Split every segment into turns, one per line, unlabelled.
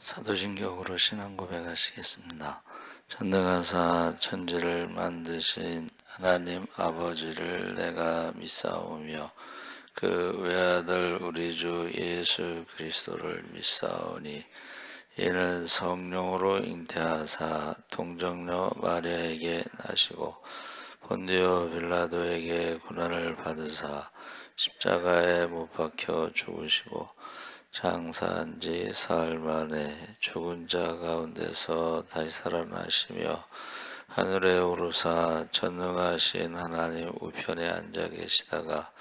사도신경으로 신앙 고백하시겠습니다. 전능하사 천지를 만드신 하나님 아버지를 내가 믿사오며 그 외아들 우리 주 예수 그리스도를 믿사오니 이는 성령으로 잉태하사 동정녀 마리아에게 나시고 본디오 빌라도에게 고난을 받으사 십자가에 못 박혀 죽으시고 장사한 지 사흘 만에 죽은 자 가운데서 다시 살아나시며 하늘에 오르사 전능하신 하나님 우편에 앉아 계시다가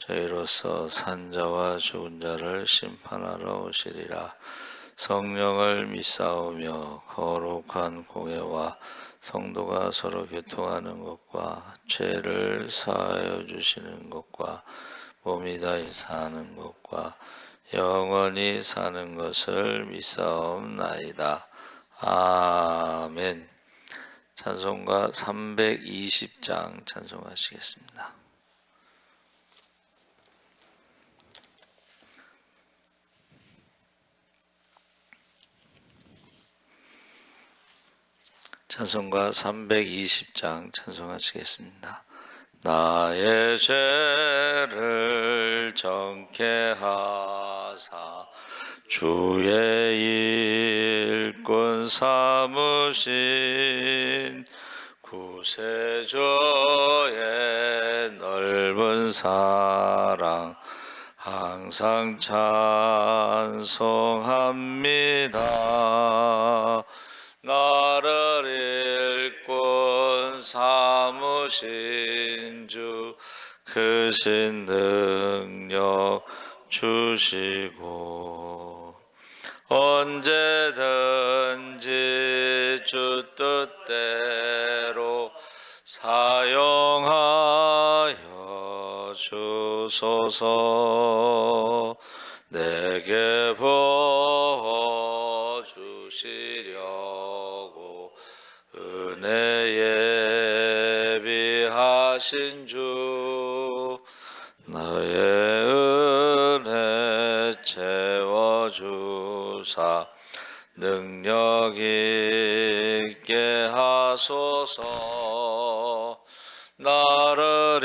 저희로서 산 자와 죽은 자를 심판하러 오시리라. 성령을 믿사오며 거룩한 공회와 성도가 서로 교통하는 것과 죄를 사하여 주시는 것과 몸이 다시 사는 것과 영원히 사는 것을 믿사옵나이다. 아멘. 찬송가 320장 찬송하시겠습니다. 찬송가 320장 찬송하시겠습니다. 나의 죄를 정케 하사 주의 일꾼 삼으신 구세주의 넓은 사랑 항상 찬송합니다. 나를 일꾼 삼으신 주 크신 능력 주시고 언제든지 주 뜻대로 사용하여 주소서. 내게 부어 주시려고 은혜 예비하신 주 너의 은혜 채워주사 능력 있게 하소서. 나를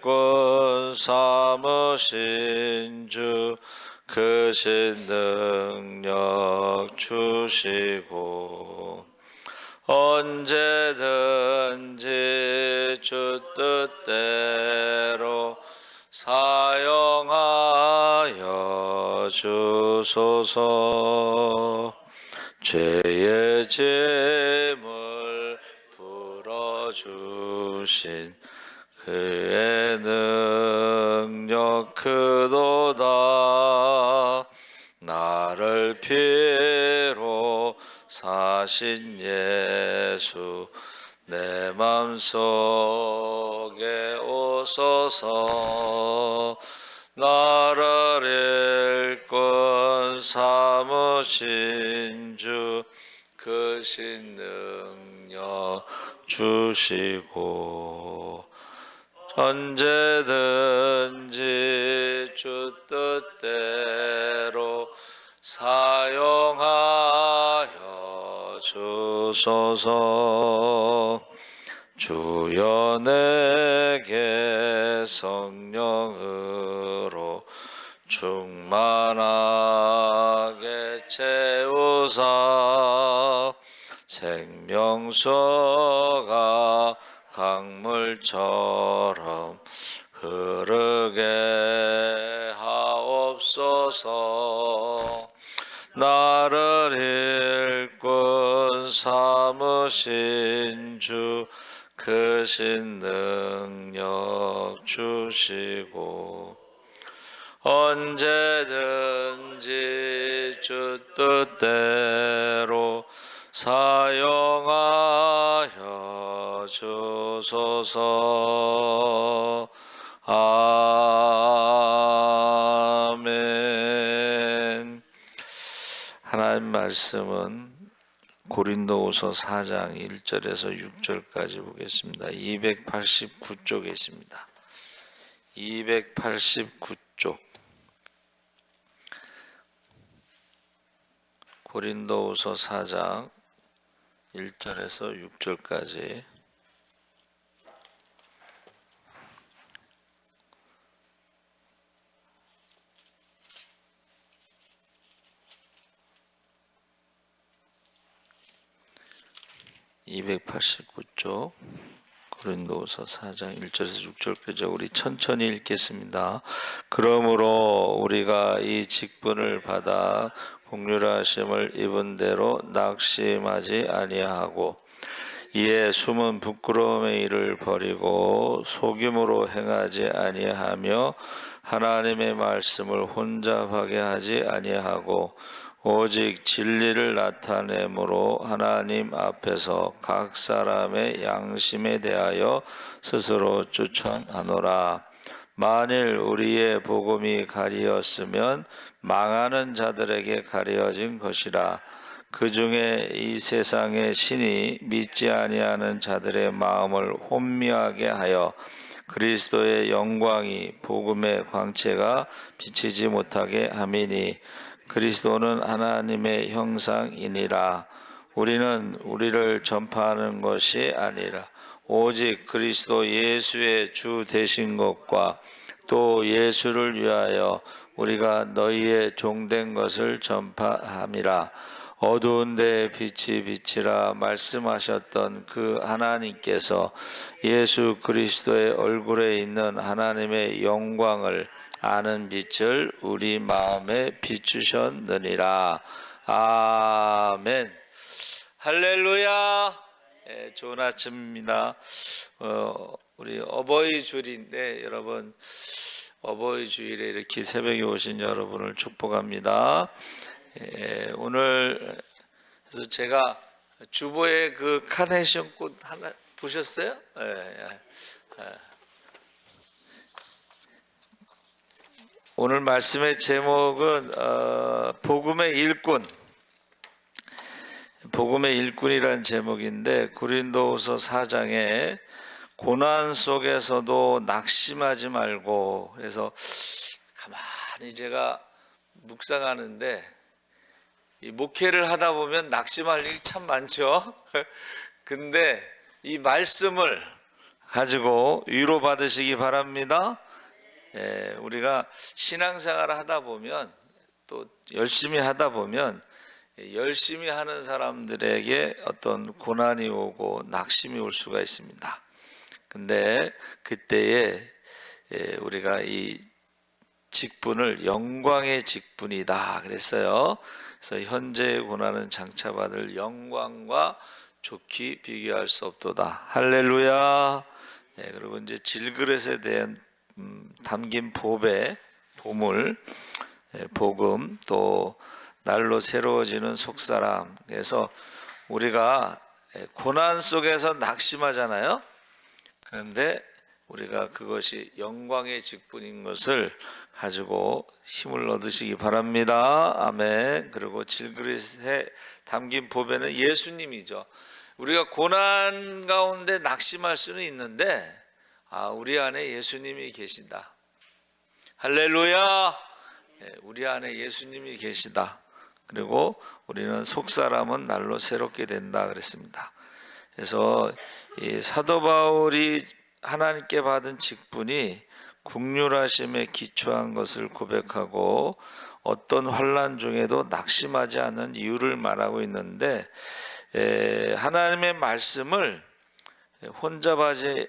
일꾼 삼으신 주 크신 능력 주시고 언제든지 주 뜻대로 사용하여 주소서. 죄의 짐을 풀어주신 그의 능력 크도다. 나를 피로 사신 예수 내 맘속에 오소서. 나를 일꾼 삼으신 주 크신 능력 주시고 언제든지 주 뜻대로 사용하여 주소서. 주여 내게 성령으로 충만하게 채우사 생명수가 강물처럼 흐르게 하옵소서. 나를 일꾼 삼으신 주 크신 능력 주시고 언제든지 주 뜻대로 사용하여 주소서. 아멘. 하나님 말씀은 고린도후서 4장 1절에서 6절까지 보겠습니다. 289쪽에 있습니다. 289쪽 고린도후서 4장 1절에서 6절까지. (289쪽) 고린도후서 4장 1절에서 6절까지 우리 천천히 읽겠습니다. 그러므로 우리가 이 직분을 받아 긍휼하심을 입은 대로 낙심하지 아니하고 이에 숨은 부끄러움의 일을 버리고 속임으로 행하지 아니하며 하나님의 말씀을 혼잡하게 하지 아니하고 오직 진리를 나타내므로 하나님 앞에서 각 사람의 양심에 대하여 스스로 추천하노라. 만일 우리의 복음이 가리었으면 망하는 자들에게 가려진 것이라. 그 중에 이 세상의 신이 믿지 아니하는 자들의 마음을 혼미하게 하여 그리스도의 영광이 복음의 광채가 비치지 못하게 함이니 그리스도는 하나님의 형상이니라. 우리는 우리를 전파하는 것이 아니라 오직 그리스도 예수의 주 되신 것과 또 예수를 위하여 우리가 너희의 종된 것을 전파함이라. 어두운 데에 빛이 비치라 말씀하셨던 그 하나님께서 예수 그리스도의 얼굴에 있는 하나님의 영광을 아는 빛을 우리 마음에 비추셨느니라. 아멘. 할렐루야. 좋은 아침입니다. 우리 어버이 주일인데 여러분 어버이 주일에 이렇게 새벽에 오신 여러분을 축복합니다. 오늘 그래서 제가 주보에 그 카네이션 꽃 하나 보셨어요? 오늘 말씀의 제목은 복음의 일꾼, 복음의 일꾼이라는 제목인데 고린도후서 4장에 고난 속에서도 낙심하지 말고, 그래서 가만히 제가 묵상하는데 이 목회를 하다 보면 낙심할 일이 참 많죠. 근데 이 말씀을 가지고 위로받으시기 바랍니다. 우리가 신앙생활을 하다 보면 또 열심히 하다 보면 열심히 하는 사람들에게 어떤 고난이 오고 낙심이 올 수가 있습니다. 근데 그때에 우리가 이 직분을 영광의 직분이다 그랬어요. 그래서 현재의 고난은 장차받을 영광과 좋게 비교할 수 없도다. 할렐루야. 그리고 이제 질그릇에 대한 담긴 보배, 보물, 복음, 또 날로 새로워지는 속사람. 그래서 우리가 고난 속에서 낙심하잖아요. 그런데 우리가 그것이 영광의 직분인 것을 가지고 힘을 얻으시기 바랍니다. 아멘. 그리고 질그릇에 담긴 보배는 예수님이죠. 우리가 고난 가운데 낙심할 수는 있는데 우리 안에 예수님이 계신다. 할렐루야. 우리 안에 예수님이 계시다. 그리고 우리는 속사람은 날로 새롭게 된다 그랬습니다. 그래서 이 사도 바울이 하나님께 받은 직분이 긍휼하심에 기초한 것을 고백하고 어떤 환난 중에도 낙심하지 않는 이유를 말하고 있는데, 하나님의 말씀을 혼잡하게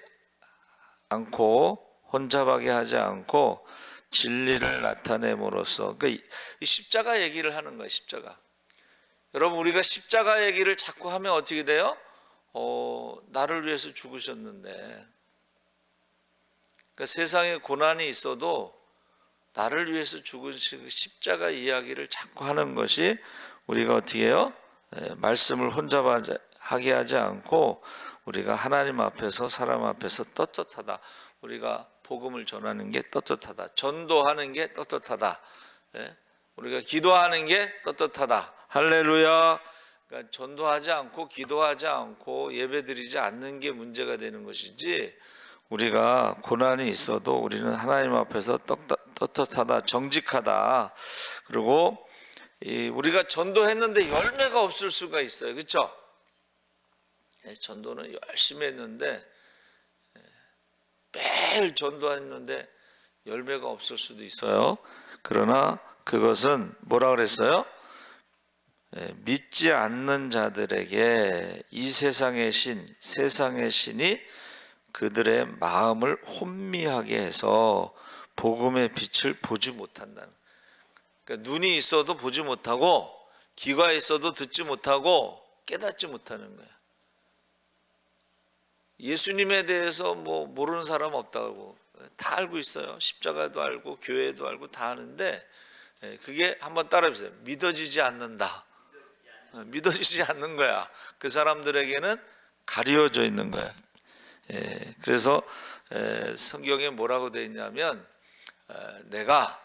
하지 않고 진리를 나타냄으로써, 그러니까 이 십자가 얘기를 하는 거예요. 십자가. 여러분, 우리가 십자가 얘기를 자꾸 하면 어떻게 돼요? 나를 위해서 죽으셨는데, 그러니까 세상에 고난이 있어도 나를 위해서 죽으신 십자가 이야기를 자꾸 하는 것이 우리가 어떻게 해요? 말씀을 혼잡하게 하지 않고 우리가 하나님 앞에서 사람 앞에서 떳떳하다. 우리가 복음을 전하는 게 떳떳하다. 전도하는 게 떳떳하다. 우리가 기도하는 게 떳떳하다. 할렐루야. 그러니까 전도하지 않고 기도하지 않고 예배드리지 않는 게 문제가 되는 것이지, 우리가 고난이 있어도 우리는 하나님 앞에서 떳떳하다, 정직하다. 그리고 우리가 전도했는데 열매가 없을 수가 있어요. 그렇죠? 전도는 열심히 했는데 매일 전도했는데 열매가 없을 수도 있어요. 그러나 그것은 뭐라 그랬어요? 믿지 않는 자들에게 이 세상의 세상의 신이 그들의 마음을 혼미하게 해서 복음의 빛을 보지 못한다는. 그러니까 눈이 있어도 보지 못하고 귀가 있어도 듣지 못하고 깨닫지 못하는 거예요. 예수님에 대해서 뭐 모르는 사람 없다고 다 알고 있어요. 십자가도 알고 교회도 알고 다 아는데 그게 한번 따라해보세요. 믿어지지 않는다. 믿어지지 않는 거야. 그 사람들에게는 가려져 있는 거야. 그래서 성경에 뭐라고 되어 있냐면 내가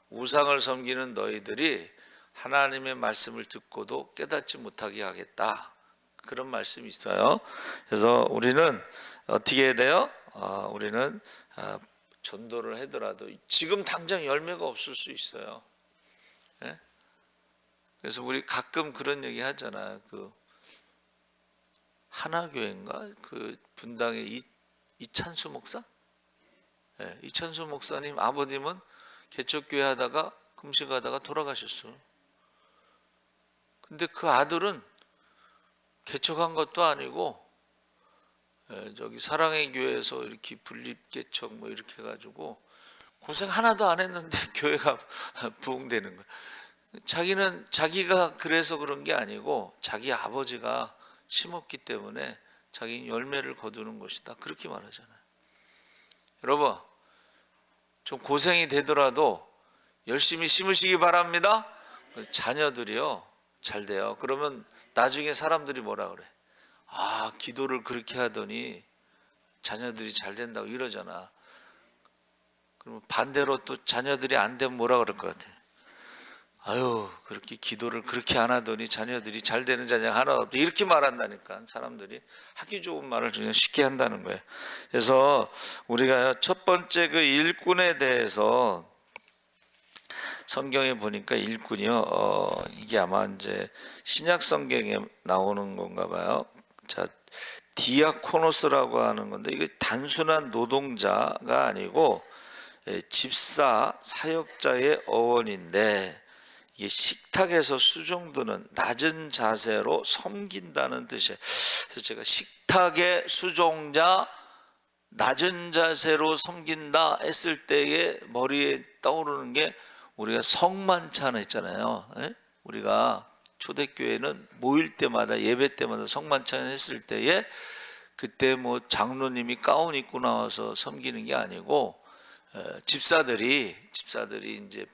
우상을 섬기는 너희들이 하나님의 말씀을 듣고도 깨닫지 못하게 하겠다. 그런 말씀이 있어요. 그래서 우리는 어떻게 해야 돼요? 우리는 전도를 하더라도 지금 당장 열매가 없을 수 있어요. 그래서 우리 가끔 그런 얘기 하잖아요. 그 하나교회인가? 그 분당의 이찬수 목사? 이찬수 목사님 아버님은 개척교회 하다가 금식하다가 돌아가셨어요. 근데 그 아들은 개척한 것도 아니고 저기 사랑의 교회에서 이렇게 분립개척 뭐 이렇게 해가지고 고생 하나도 안 했는데 교회가 부흥되는 거예요. 자기가 그래서 그런 게 아니고 자기 아버지가 심었기 때문에 자기 열매를 거두는 것이다. 그렇게 말하잖아요. 여러분 좀 고생이 되더라도 열심히 심으시기 바랍니다. 자녀들이요 잘 돼요. 그러면 나중에 사람들이 뭐라 그래? 기도를 그렇게 하더니 자녀들이 잘 된다고 이러잖아. 그러면 반대로 또 자녀들이 안 되면 뭐라 그럴 것 같아? 그렇게 기도를 그렇게 안 하더니 자녀들이 잘 되는 자녀가 하나 없다. 이렇게 말한다니까. 사람들이 하기 좋은 말을 그냥 쉽게 한다는 거예요. 그래서 우리가 첫 번째 그 일꾼에 대해서 성경에 보니까 일꾼이요. 이게 아마 이제 신약 성경에 나오는 건가 봐요. 자, 디아코노스라고 하는 건데 이게 단순한 노동자가 아니고 집사, 사역자의 어원인데 이게 식탁에서 수종드는 낮은 자세로 섬긴다는 뜻이에요. 그래서 제가 식탁의 수종자, 낮은 자세로 섬긴다 했을 때에 머리에 떠오르는 게 우리가 성만찬 했잖아요. 우리가 초대교회는 모일 때마다 예배 때마다 성만찬 했을 때에 그때 뭐 장로님이 가운 입고 나와서 섬기는 게 아니고 집사들이 이제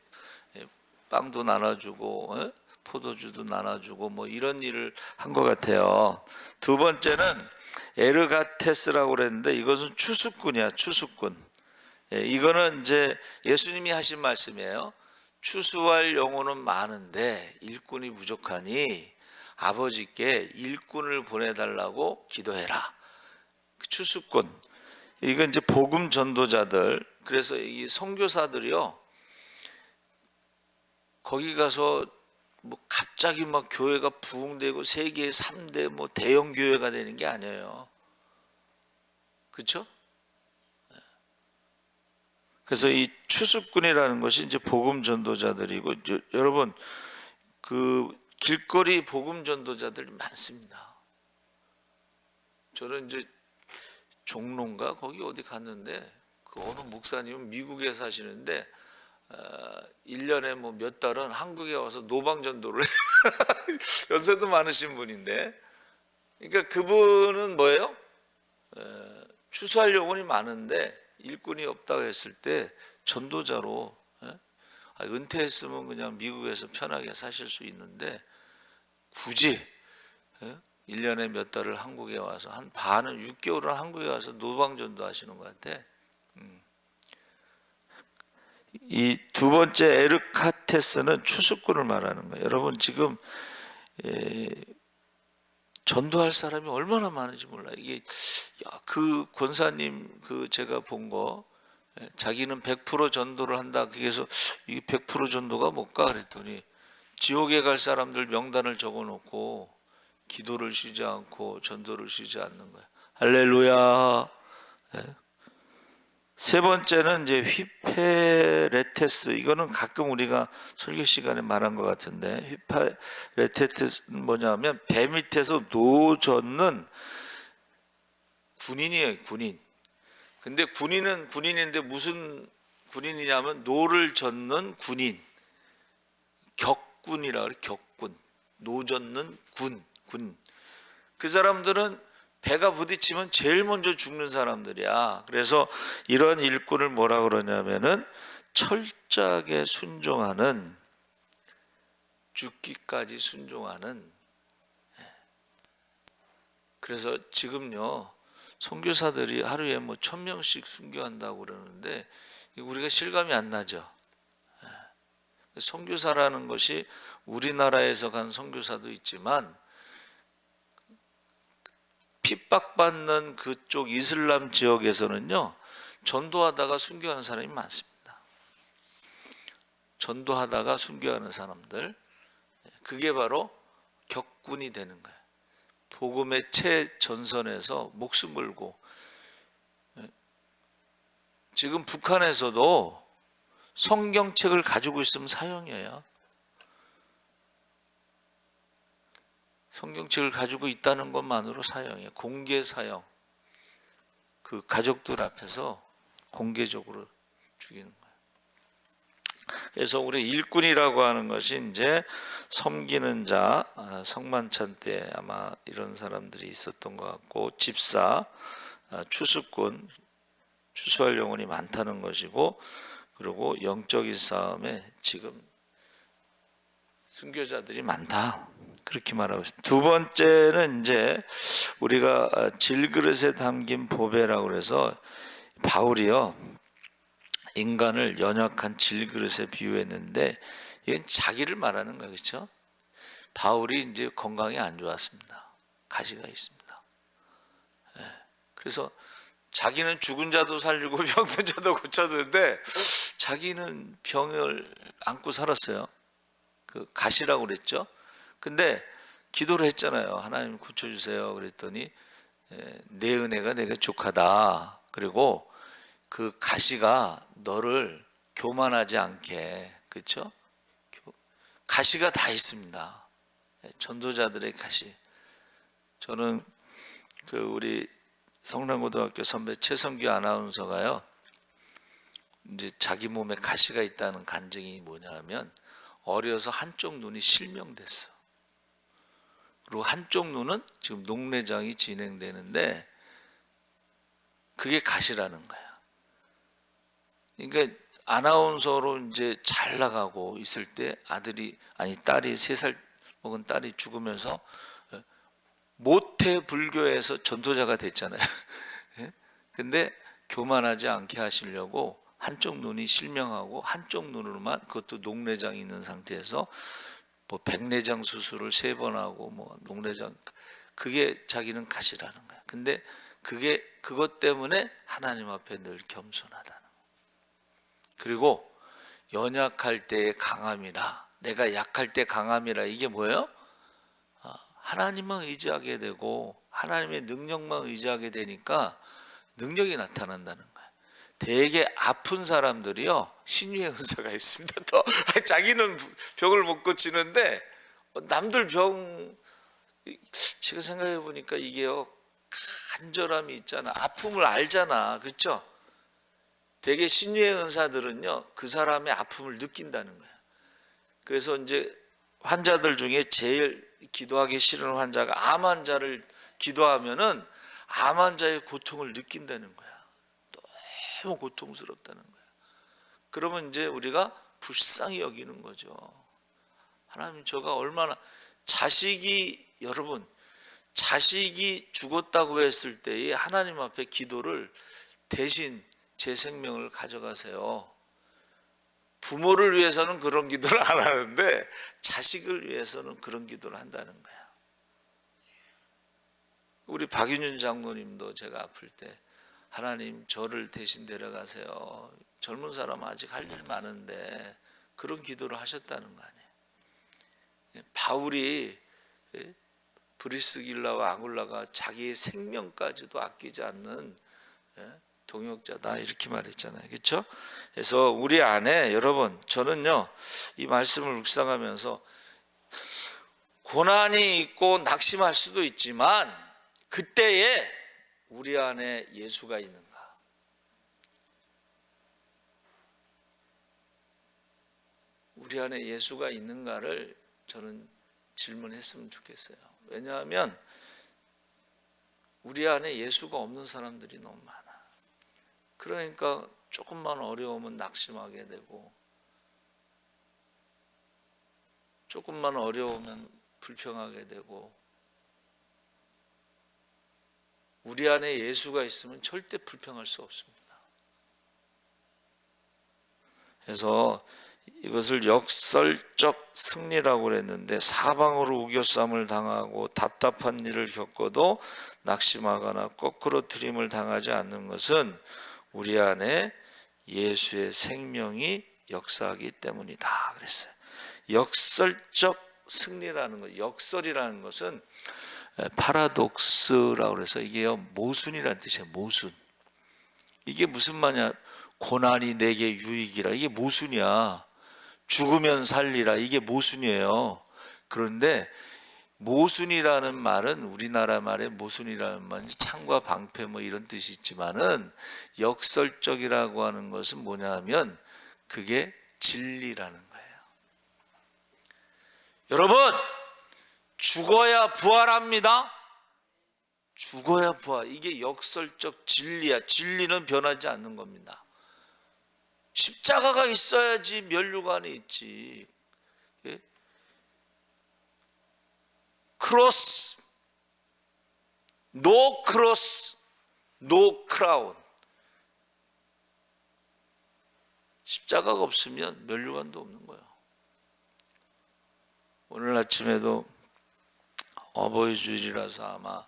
빵도 나눠주고 포도주도 나눠주고 뭐 이런 일을 한 것 같아요. 두 번째는 에르가테스라고 그랬는데 이것은 추수꾼이야. 추수꾼. 이거는 이제 예수님이 하신 말씀이에요. 추수할 영혼은 많은데 일꾼이 부족하니 아버지께 일꾼을 보내달라고 기도해라. 추수꾼. 이건 이제 복음 전도자들. 그래서 이 선교사들이요. 거기 가서 뭐 갑자기 막 교회가 부흥되고 세계 3대 뭐 대형 교회가 되는 게 아니에요. 그렇죠? 그래서 이 추수꾼이라는 것이 이제 복음 전도자들이고 여러분 그 길거리 복음 전도자들이 많습니다. 저는 이제 종로인가 거기 어디 갔는데 그 어느 목사님은 미국에 사시는데 1년에 뭐 몇 달은 한국에 와서 노방전도를 연세도 많으신 분인데 그러니까 그분은 뭐예요? 추수할 영혼이 많은데 일꾼이 없다고 했을 때 전도자로 은퇴했으면 그냥 미국에서 편하게 사실 수 있는데 굳이 1년에 몇 달을 한국에 와서 한 반은 6개월은 한국에 와서 노방전도 하시는 것 같아. 이 두 번째 에르카테스는 추수꾼을 말하는 거예요. 여러분 지금 전도할 사람이 얼마나 많은지 몰라요. 이게 그 권사님 그 제가 본 거 자기는 100% 전도를 한다. 그래서 이게 100% 전도가 뭘까 그랬더니 지옥에 갈 사람들 명단을 적어놓고 기도를 쉬지 않고 전도를 쉬지 않는 거예요. 할렐루야. 세 번째는 이제 휘페레테스. 이거는 가끔 우리가 설교 시간에 말한 것 같은데, 휘페레테스는 뭐냐면 배 밑에서 노 젓는 군인이에요. 군인. 근데 군인은 군인인데 무슨 군인이냐면 노를 젓는 군인, 격군이라 그래. 격군. 노 젓는 군. 그 사람들은 배가 부딪히면 제일 먼저 죽는 사람들이야. 그래서 이런 일꾼을 뭐라 그러냐면은 철저하게 순종하는, 죽기까지 순종하는. 그래서 지금요 선교사들이 하루에 뭐 1000명씩 순교한다고 그러는데 우리가 실감이 안 나죠. 선교사라는 것이 우리나라에서 간 선교사도 있지만 핍박받는 그쪽 이슬람 지역에서는요 전도하다가 순교하는 사람이 많습니다. 전도하다가 순교하는 사람들, 그게 바로 격군이 되는 거예요. 복음의 최전선에서 목숨 걸고. 지금 북한에서도 성경책을 가지고 있으면 사형이에요. 성경책을 가지고 있다는 것만으로 사형이에요. 공개 사형. 그 가족들 앞에서 공개적으로 죽이는 거예요. 그래서 우리 일꾼이라고 하는 것이 이제 섬기는 자, 성만찬 때 아마 이런 사람들이 있었던 것 같고, 집사, 추수꾼, 추수할 영혼이 많다는 것이고, 그리고 영적인 싸움에 지금 순교자들이 많다, 그렇게 말하고 있습니다. 두 번째는 이제 우리가 질그릇에 담긴 보배라고 해서 바울이요 인간을 연약한 질그릇에 비유했는데 이건 자기를 말하는 거예요. 그렇죠? 바울이 이제 건강이 안 좋았습니다. 가시가 있습니다. 그래서 자기는 죽은 자도 살리고 병든 자도 고쳐주는데 자기는 병을 안고 살았어요. 그 가시라고 그랬죠. 근데 기도를 했잖아요. 하나님 고쳐주세요. 그랬더니 내 은혜가 내게 족하다. 그리고 그 가시가 너를 교만하지 않게, 그렇죠? 가시가 다 있습니다. 전도자들의 가시. 저는 그 우리 성남고등학교 선배 최성규 아나운서가요, 이제 자기 몸에 가시가 있다는 간증이 뭐냐면 어려서 한쪽 눈이 실명됐어. 그리고 한쪽 눈은 지금 녹내장이 진행되는데 그게 가시라는 거야. 그러니까 아나운서로 이제 잘 나가고 있을 때 딸이 3살 먹은 딸이 죽으면서 모태 불교에서 전도자가 됐잖아요. 근데 교만하지 않게 하시려고 한쪽 눈이 실명하고 한쪽 눈으로만, 그것도 녹내장이 있는 상태에서 뭐 백내장 수술을 3번 하고 뭐 녹내장, 그게 자기는 가시라는 거야. 근데 그것 때문에 하나님 앞에 늘 겸손하다는 거야. 그리고 연약할 때의 강함이라, 내가 약할 때 강함이라, 이게 뭐예요? 하나님만 의지하게 되고 하나님의 능력만 의지하게 되니까 능력이 나타난다는 거예요. 되게 아픈 사람들이요 신유의 은사가 있습니다. 또 자기는 병을 못 고치는데 남들 병, 제가 생각해 보니까 이게요 간절함이 있잖아. 아픔을 알잖아. 그렇죠? 되게 신유의 은사들은요 그 사람의 아픔을 느낀다는 거예요. 그래서 이제 환자들 중에 제일 기도하기 싫은 환자가 암 환자를 기도하면은 암 환자의 고통을 느낀다는 거야. 너무 고통스럽다는 거야. 그러면 이제 우리가 불쌍히 여기는 거죠. 하나님, 저가 얼마나, 여러분 자식이 죽었다고 했을 때에 하나님 앞에 기도를 대신 제 생명을 가져가세요. 부모를 위해서는 그런 기도를 안 하는데 자식을 위해서는 그런 기도를 한다는 거야. 우리 박윤준 장로님도 제가 아플 때 하나님 저를 대신 데려가세요. 젊은 사람 아직 할 일 많은데, 그런 기도를 하셨다는 거 아니에요. 바울이 브리스길라와 아굴라가 자기의 생명까지도 아끼지 않는 동역자다 이렇게 말했잖아요. 그렇죠? 그래서 우리 안에 여러분, 저는요 이 말씀을 묵상하면서 고난이 있고 낙심할 수도 있지만 그때에 우리 안에 예수가 있는가? 우리 안에 예수가 있는가를 저는 질문했으면 좋겠어요. 왜냐하면 우리 안에 예수가 없는 사람들이 너무 많아. 그러니까 조금만 어려우면 낙심하게 되고, 조금만 어려우면 불평하게 되고, 우리 안에 예수가 있으면 절대 불평할 수 없습니다. 그래서 이것을 역설적 승리라고 그랬는데, 사방으로 우겨쌈을 당하고 답답한 일을 겪어도 낙심하거나 거꾸로 트림을 당하지 않는 것은 우리 안에 예수의 생명이 역사하기 때문이다 그랬어요. 역설적 승리라는 것, 역설이라는 것은 파라독스라고 그래서 이게 모순이라는 뜻이에요. 모순. 이게 무슨 말이냐? 고난이 내게 유익이라. 이게 모순이야. 죽으면 살리라. 이게 모순이에요. 그런데 모순이라는 말은 우리나라 말에 모순이라는 말이 창과 방패 뭐 이런 뜻이 있지만은 역설적이라고 하는 것은 뭐냐 하면 그게 진리라는 거예요. 여러분, 죽어야 부활합니다. 죽어야 부활. 이게 역설적 진리야. 진리는 변하지 않는 겁니다. 십자가가 있어야지 면류관이 있지. 예? 크로스, 노 크로스, 노 크라운. 십자가가 없으면 면류관도 없는 거예요. 오늘 아침에도 어버이 주일이라서 아마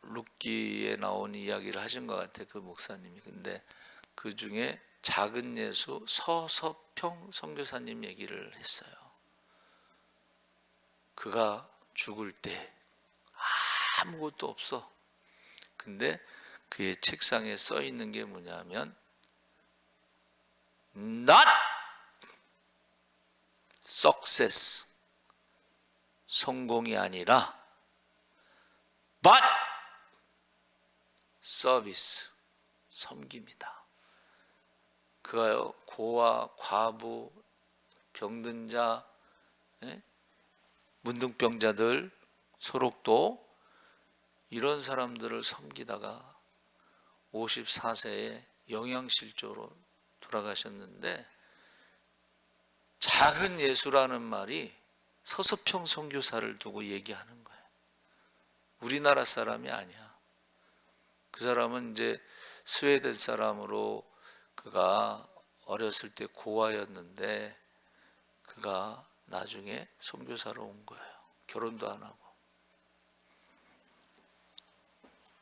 룻기에 나온 이야기를 하신 것 같아요. 그 목사님이. 근데 그 중에 작은 예수 서서평 선교사님 얘기를 했어요. 그가 죽을 때 아무것도 없어. 근데 그의 책상에 써 있는 게 뭐냐면 not success, 성공이 아니라 but service, 섬깁니다. 그가요 고아, 과부, 병든 자, 문둥병자들, 소록도 이런 사람들을 섬기다가 54세에 영양실조로 돌아가셨는데, 작은 예수라는 말이 서서평 선교사를 두고 얘기하는 거예요. 우리나라 사람이 아니야. 그 사람은 이제 스웨덴 사람으로, 그가 어렸을 때 고아였는데 그가 나중에 선교사로 온 거예요. 결혼도 안 하고.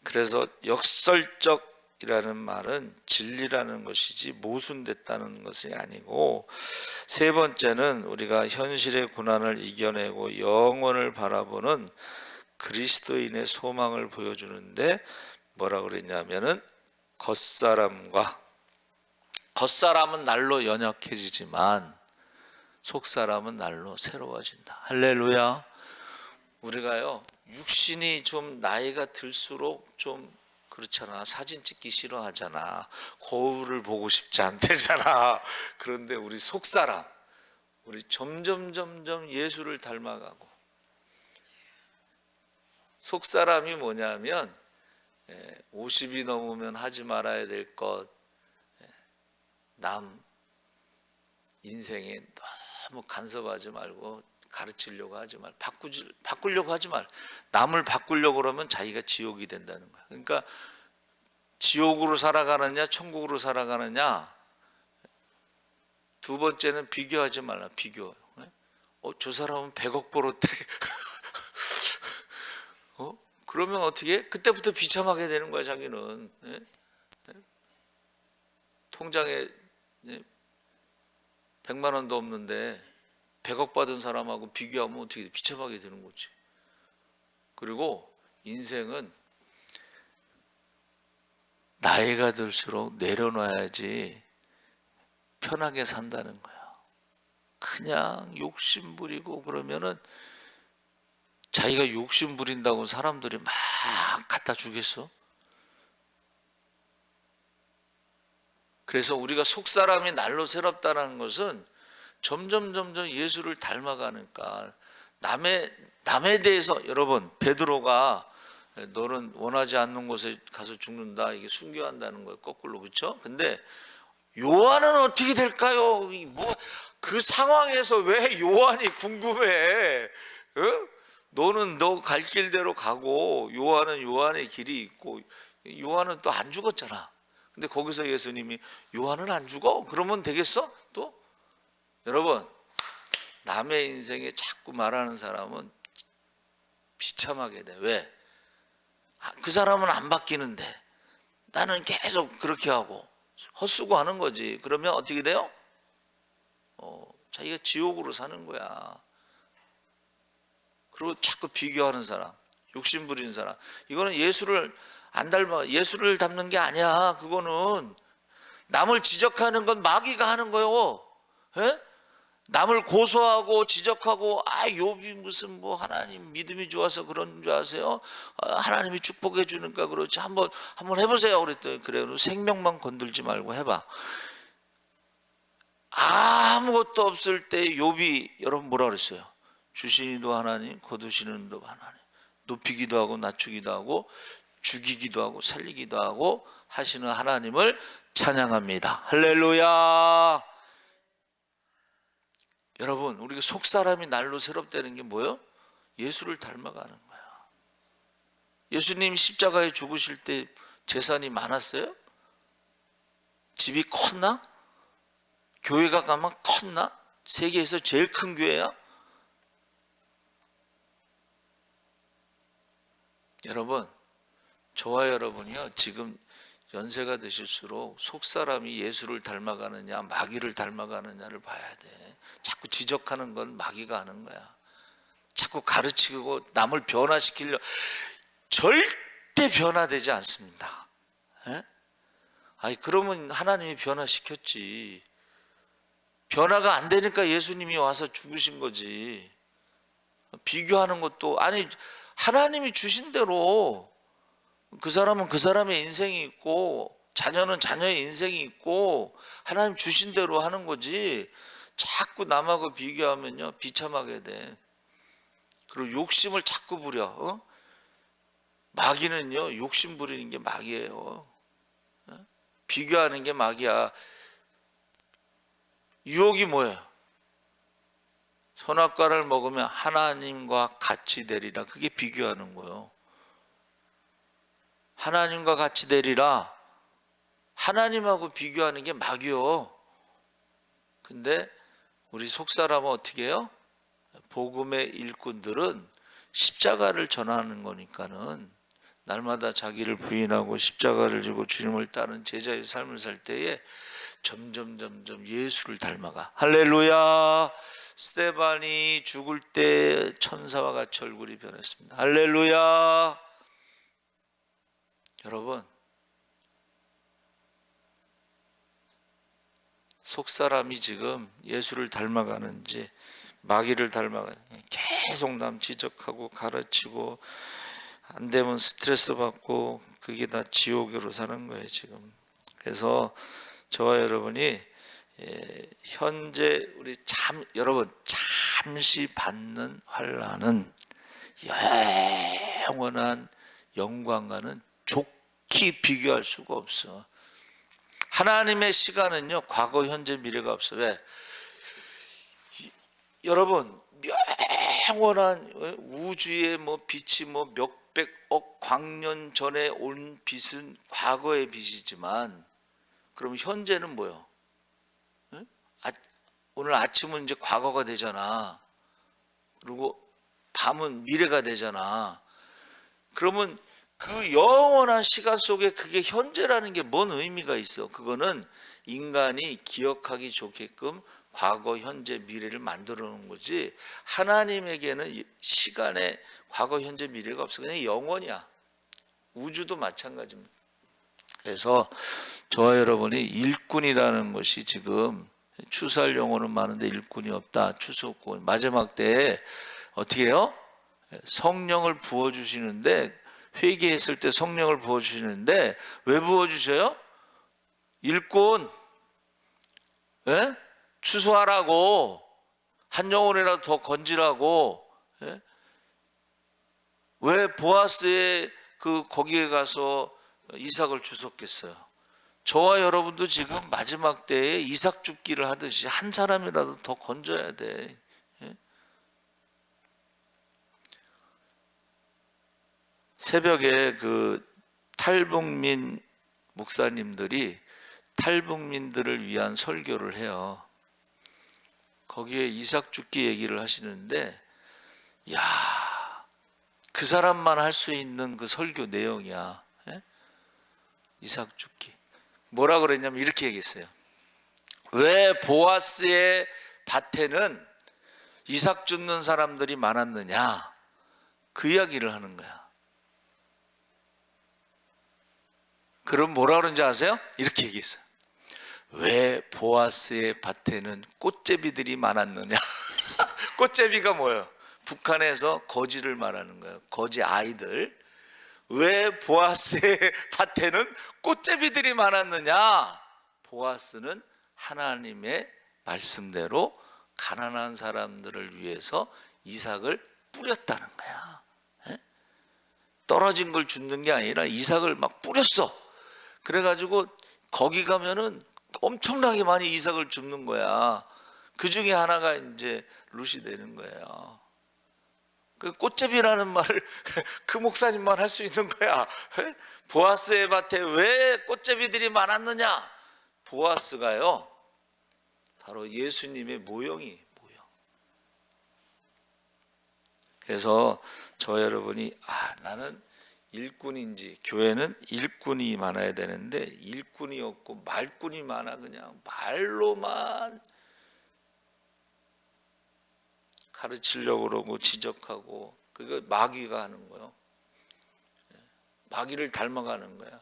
그래서 역설적이라는 말은 진리라는 것이지 모순됐다는 것이 아니고, 세 번째는 우리가 현실의 고난을 이겨내고 영원을 바라보는 그리스도인의 소망을 보여주는데 뭐라고 그랬냐면은 겉사람은 날로 연약해지지만 속사람은 날로 새로워진다. 할렐루야. 우리가요 육신이 좀 나이가 들수록 좀 그렇잖아. 사진 찍기 싫어하잖아. 거울을 보고 싶지 않대잖아. 그런데 우리 속사람, 우리 점점 예수를 닮아가고. 속사람이 뭐냐면 50이 넘으면 하지 말아야 될 것, 남 인생에 너무 간섭하지 말고 가르치려고 하지 말, 바꾸려고 하지 말. 남을 바꾸려고 그러면 자기가 지옥이 된다는 거야. 그러니까 지옥으로 살아가느냐 천국으로 살아가느냐, 두 번째는 비교하지 말라. 비교. 저 사람은 100억 벌었대. 그러면 어떻게? 그때부터 비참하게 되는 거야. 자기는 통장에 100만 원도 없는데 100억 받은 사람하고 비교하면 어떻게 비참하게 되는 거지. 그리고 인생은 나이가 들수록 내려놔야지 편하게 산다는 거야. 그냥 욕심 부리고 그러면은 자기가 욕심 부린다고 사람들이 막 갖다 주겠어? 그래서 우리가 속사람이 날로 새롭다는 것은 점점 예수를 닮아가니까 남에 대해서, 여러분, 베드로가 너는 원하지 않는 곳에 가서 죽는다, 이게 순교한다는 거예요, 거꾸로. 그렇죠? 근데 요한은 어떻게 될까요? 뭐 그 상황에서 왜 요한이 궁금해? 어? 너는 너 갈 길대로 가고 요한은 요한의 길이 있고, 요한은 또 안 죽었잖아. 근데 거기서 예수님이 요한은 안 죽어? 그러면 되겠어? 또? 여러분, 남의 인생에 자꾸 말하는 사람은 비참하게 돼. 왜? 그 사람은 안 바뀌는데 나는 계속 그렇게 하고 헛수고하는 거지. 그러면 어떻게 돼요? 자기가 지옥으로 사는 거야. 그리고 자꾸 비교하는 사람, 욕심 부리는 사람, 이거는 예수를 안 닮아. 예수를 닮는 게 아니야. 그거는 남을 지적하는 건 마귀가 하는 거예요. 에? 남을 고소하고 지적하고, 욥이 무슨 뭐 하나님 믿음이 좋아서 그런 줄 아세요? 하나님이 축복해 주니까 그렇지. 한번 해보세요. 그랬더니 그래, 생명만 건들지 말고 해봐. 아무것도 없을 때 욥이, 여러분 뭐라 그랬어요? 주시니도 하나님, 거두시는 도 하나님, 높이기도 하고 낮추기도 하고 죽이기도 하고 살리기도 하고 하시는 하나님을 찬양합니다. 할렐루야. 여러분, 우리가 속사람이 날로 새롭다는 게 뭐예요? 예수를 닮아가는 거야. 예수님 십자가에 죽으실 때 재산이 많았어요? 집이 컸나? 교회가 가면 컸나? 세계에서 제일 큰 교회야? 여러분, 저와 여러분이요, 지금 연세가 드실수록 속사람이 예수를 닮아가느냐 마귀를 닮아가느냐를 봐야 돼. 자꾸 지적하는 건 마귀가 하는 거야. 자꾸 가르치고 남을 변화시키려, 절대 변화되지 않습니다. 에? 그러면 하나님이 변화시켰지. 변화가 안 되니까 예수님이 와서 죽으신 거지. 비교하는 것도, 하나님이 주신 대로 그 사람은 그 사람의 인생이 있고 자녀는 자녀의 인생이 있고 하나님 주신 대로 하는 거지. 자꾸 남하고 비교하면요 비참하게 돼. 그리고 욕심을 자꾸 부려. 마귀는요 욕심 부리는 게 마귀예요. 비교하는 게 마귀야. 유혹이 뭐예요? 선악과를 먹으면 하나님과 같이 되리라. 그게 비교하는 거예요. 하나님과 같이 되리라. 하나님하고 비교하는 게 마귀요. 근데 우리 속사람은 어떻게 해요? 복음의 일꾼들은 십자가를 전하는 거니까는 날마다 자기를 부인하고 십자가를 지고 주님을 따른 제자의 삶을 살 때에 점점 예수를 닮아가. 할렐루야. 스데반이 죽을 때 천사와 같이 얼굴이 변했습니다. 할렐루야. 여러분, 속사람이 지금 예수를 닮아가는지 마귀를 닮아가는지 계속 남 지적하고 가르치고 안 되면 스트레스 받고 그게 다 지옥으로 사는 거예요 지금. 그래서 저와 여러분이 현재 우리 여러분 잠시 받는 환난은 영원한 영광과는 좋게 비교할 수가 없어. 하나님의 시간은요 과거 현재 미래가 없어. 왜? 여러분 영원한 우주의 빛이 몇백억 광년 전에 온 빛은 과거의 빛이지만, 그럼 현재는 뭐요? 오늘 아침은 이제 과거가 되잖아. 그리고 밤은 미래가 되잖아. 그러면 그 영원한 시간 속에 그게 현재라는 게 뭔 의미가 있어? 그거는 인간이 기억하기 좋게끔 과거, 현재, 미래를 만들어 놓은 거지, 하나님에게는 시간에 과거, 현재, 미래가 없어. 그냥 영원이야. 우주도 마찬가지입니다. 그래서 저와 여러분이 일꾼이라는 것이 지금 추수할 영혼은 많은데 일꾼이 없다. 추수 없고 마지막 때에 어떻게 해요? 성령을 부어주시는데, 회개했을 때 성령을 부어주시는데 왜 부어주셔요? 일꾼, 예? 추수하라고, 한 영혼이라도 더 건지라고. 예? 왜 보아스의 거기에 가서 이삭을 주셨겠어요? 저와 여러분도 지금 마지막 때에 이삭 죽기를 하듯이 한 사람이라도 더 건져야 돼. 예? 새벽에 탈북민 목사님들이 탈북민들을 위한 설교를 해요. 거기에 이삭 죽기 얘기를 하시는데, 야, 그 사람만 할 수 있는 그 설교 내용이야. 예? 이삭 죽기. 뭐라 그랬냐면 이렇게 얘기했어요. 왜 보아스의 밭에는 이삭 죽는 사람들이 많았느냐? 그 이야기를 하는 거야. 그럼 뭐라 그런지 아세요? 이렇게 얘기했어요. 왜 보아스의 밭에는 꽃제비들이 많았느냐? 꽃제비가 뭐예요? 북한에서 거지를 말하는 거예요. 거지 아이들. 왜 보아스의 밭에는 꽃제비들이 많았느냐? 보아스는 하나님의 말씀대로 가난한 사람들을 위해서 이삭을 뿌렸다는 거야. 에? 떨어진 걸 줍는 게 아니라 이삭을 막 뿌렸어. 그래가지고 거기 가면은 엄청나게 많이 이삭을 줍는 거야. 그 중에 하나가 이제 룻이 되는 거예요. 그 꽃제비라는 말을 그 목사님만 할 수 있는 거야. 보아스의 밭에 왜 꽃제비들이 많았느냐? 보아스가요, 바로 예수님의 모형이 모형. 그래서 저 여러분이 나는 일꾼인지, 교회는 일꾼이 많아야 되는데 일꾼이 없고 말꾼이 많아. 그냥 말로만 가르치려고 그러고 지적하고, 그거 마귀가 하는 거예요. 마귀를 닮아가는 거야.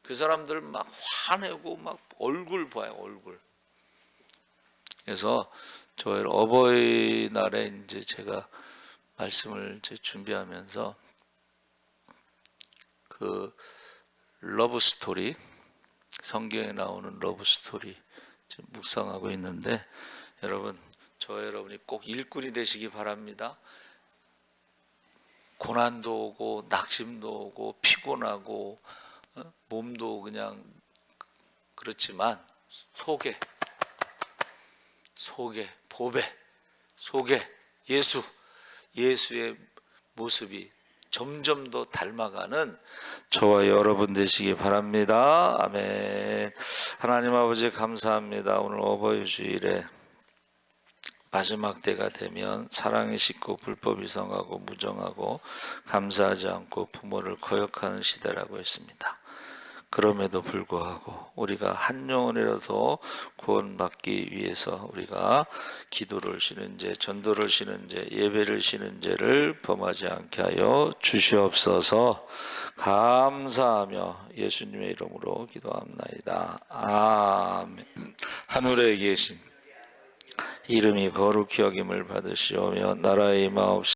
그 사람들 막 화내고 막 얼굴 봐요, 얼굴. 그래서 저 어버이날에 이제 제가 말씀을 준비하면서 그 러브 스토리, 성경에 나오는 러브 스토리 지금 묵상하고 있는데, 여러분, 저 여러분이 꼭 일꾼이 되시기 바랍니다. 고난도 오고 낙심도 오고 피곤하고 몸도 그냥 그렇지만 속에 보배 속에 예수의 모습이 점점 더 닮아가는 저와 여러분 되시기 바랍니다. 아멘. 하나님 아버지 감사합니다. 오늘 어버이 주일에 마지막 때가 되면 사랑이 식고 불법이 성하고 무정하고 감사하지 않고 부모를 거역하는 시대라고 했습니다. 그럼에도 불구하고 우리가 한 영혼이라도 구원받기 위해서 우리가 기도를 쉬는 죄, 전도를 쉬는 죄, 예배를 쉬는 죄를 범하지 않게 하여 주시옵소서. 감사하며 예수님의 이름으로 기도합나이다. 아멘. 하늘에 계신 이름이 거룩히 여김을 받으시오며 나라의 임하옵시며